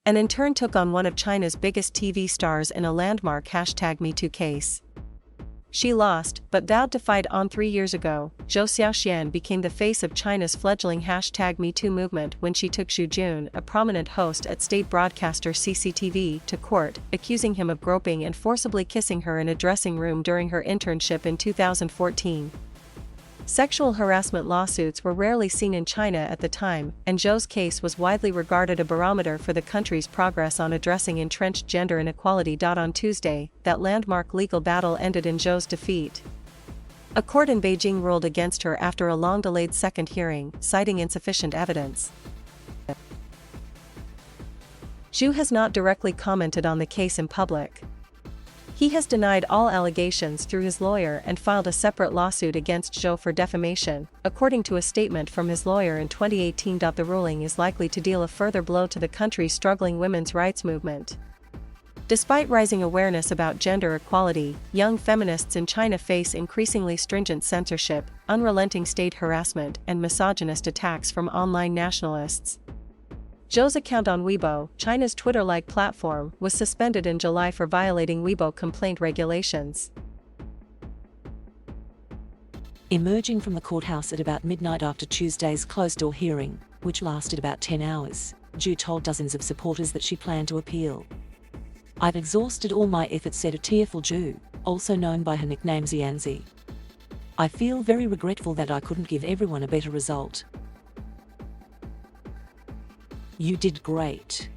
An intern took on one of China's biggest TV stars in a landmark #MeToo case. She lost, but vowed to fight on 3 years ago. Zhou Xiaoxuan became the face of China's fledgling #MeToo movement when she took Zhu Jun, a prominent host at state broadcaster CCTV, to court, accusing him of groping and forcibly kissing her in a dressing room during her internship in 2014. Sexual harassment lawsuits were rarely seen in China at the time, and Zhou's case was widely regarded a barometer for the country's progress on addressing entrenched gender inequality. On Tuesday, that landmark legal battle ended in Zhou's defeat. A court in Beijing ruled against her after a long-delayed second hearing, citing insufficient evidence. Zhu has not directly commented on the case in public. He has denied all allegations through his lawyer and filed a separate lawsuit against Zhou for defamation, according to a statement from his lawyer in 2018. The ruling is likely to deal a further blow to the country's struggling women's rights movement. Despite rising awareness about gender equality, young feminists in China face increasingly stringent censorship, unrelenting state harassment, and misogynist attacks from online nationalists. Zhou's account on Weibo, China's Twitter-like platform, was suspended in July for violating Weibo complaint regulations. Emerging from the courthouse at about midnight after Tuesday's closed-door hearing, which lasted about 10 hours, Zhu told dozens of supporters that she planned to appeal. "I've exhausted all my efforts," said a tearful Zhu, also known by her nickname Xianzi. "I feel very regretful that I couldn't give everyone a better result." "You did great.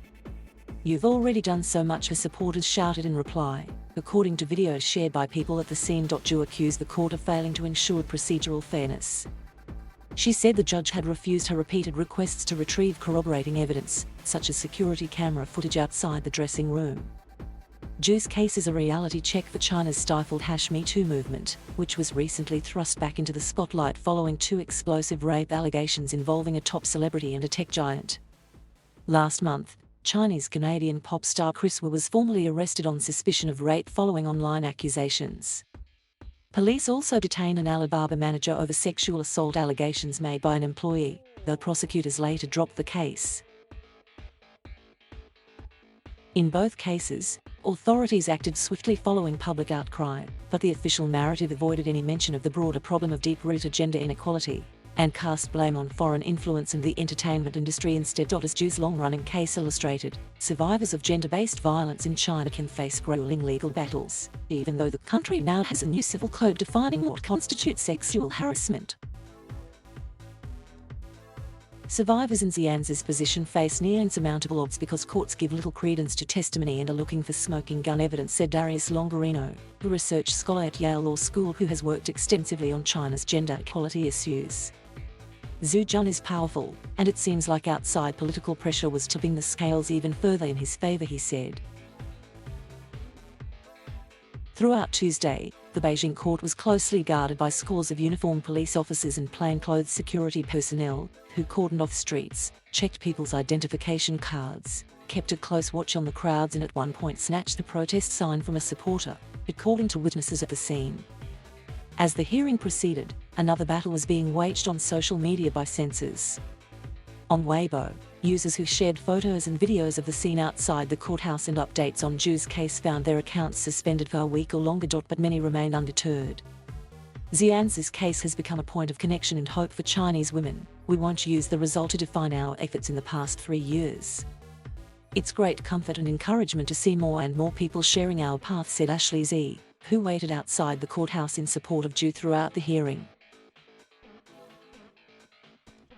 You've already done so much," her supporters shouted in reply, according to videos shared by people at the scene. Zhu accused the court of failing to ensure procedural fairness. She said the judge had refused her repeated requests to retrieve corroborating evidence, such as security camera footage outside the dressing room. Zhu's case is a reality check for China's stifled #MeToo movement, which was recently thrust back into the spotlight following 2 explosive rape allegations involving a top celebrity and a tech giant. Last month, Chinese-Canadian pop star Chris Wu was formally arrested on suspicion of rape following online accusations. Police also detained an Alibaba manager over sexual assault allegations made by an employee, though prosecutors later dropped the case. In both cases, authorities acted swiftly following public outcry, but the official narrative avoided any mention of the broader problem of deep-rooted gender inequality, and cast blame on foreign influence in the entertainment industry instead. As Zhu's long-running case illustrated, survivors of gender-based violence in China can face grueling legal battles, even though the country now has a new civil code defining what constitutes sexual harassment. Survivors in Xianzi's position face near insurmountable odds because courts give little credence to testimony and are looking for smoking gun evidence, said Darius Longarino, a research scholar at Yale Law School who has worked extensively on China's gender equality issues. Zhu Jun is powerful, and it seems like outside political pressure was tipping the scales even further in his favor, he said. Throughout Tuesday, the Beijing court was closely guarded by scores of uniformed police officers and plainclothes security personnel, who cordoned off streets, checked people's identification cards, kept a close watch on the crowds and at one point snatched the protest sign from a supporter, according to witnesses at the scene. As the hearing proceeded, another battle was being waged on social media by censors. On Weibo, users who shared photos and videos of the scene outside the courthouse and updates on Zhu's case found their accounts suspended for a week or longer. But many remained undeterred. Xianzi's case has become a point of connection and hope for Chinese women. "We won't use the result to define our efforts in the past 3 years. It's great comfort and encouragement to see more and more people sharing our path," said Ashley Z, who waited outside the courthouse in support of Zhu throughout the hearing.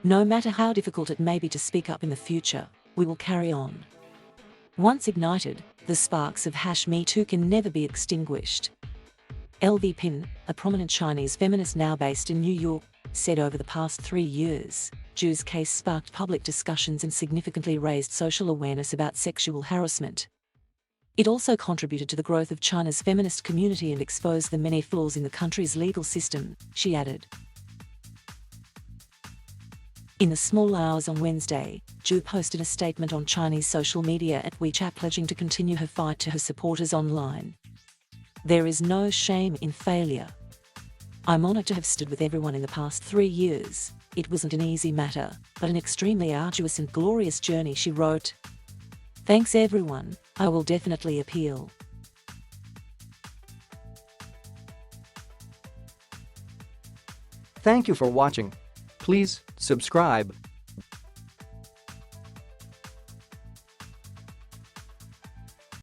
"No matter how difficult it may be to speak up in the future, we will carry on. Once ignited, the sparks of #MeToo can never be extinguished." LV Pin, a prominent Chinese feminist now based in New York, said over the past 3 years, Zhu's case sparked public discussions and significantly raised social awareness about sexual harassment. It also contributed to the growth of China's feminist community and exposed the many flaws in the country's legal system, she added. In the small hours on Wednesday, Zhu posted a statement on Chinese social media at WeChat pledging to continue her fight to her supporters online. "There is no shame in failure. I'm honored to have stood with everyone in the past 3 years. It wasn't an easy matter, but an extremely arduous and glorious journey," she wrote. Thanks everyone, I will definitely appeal. Thank you for watching. Please subscribe.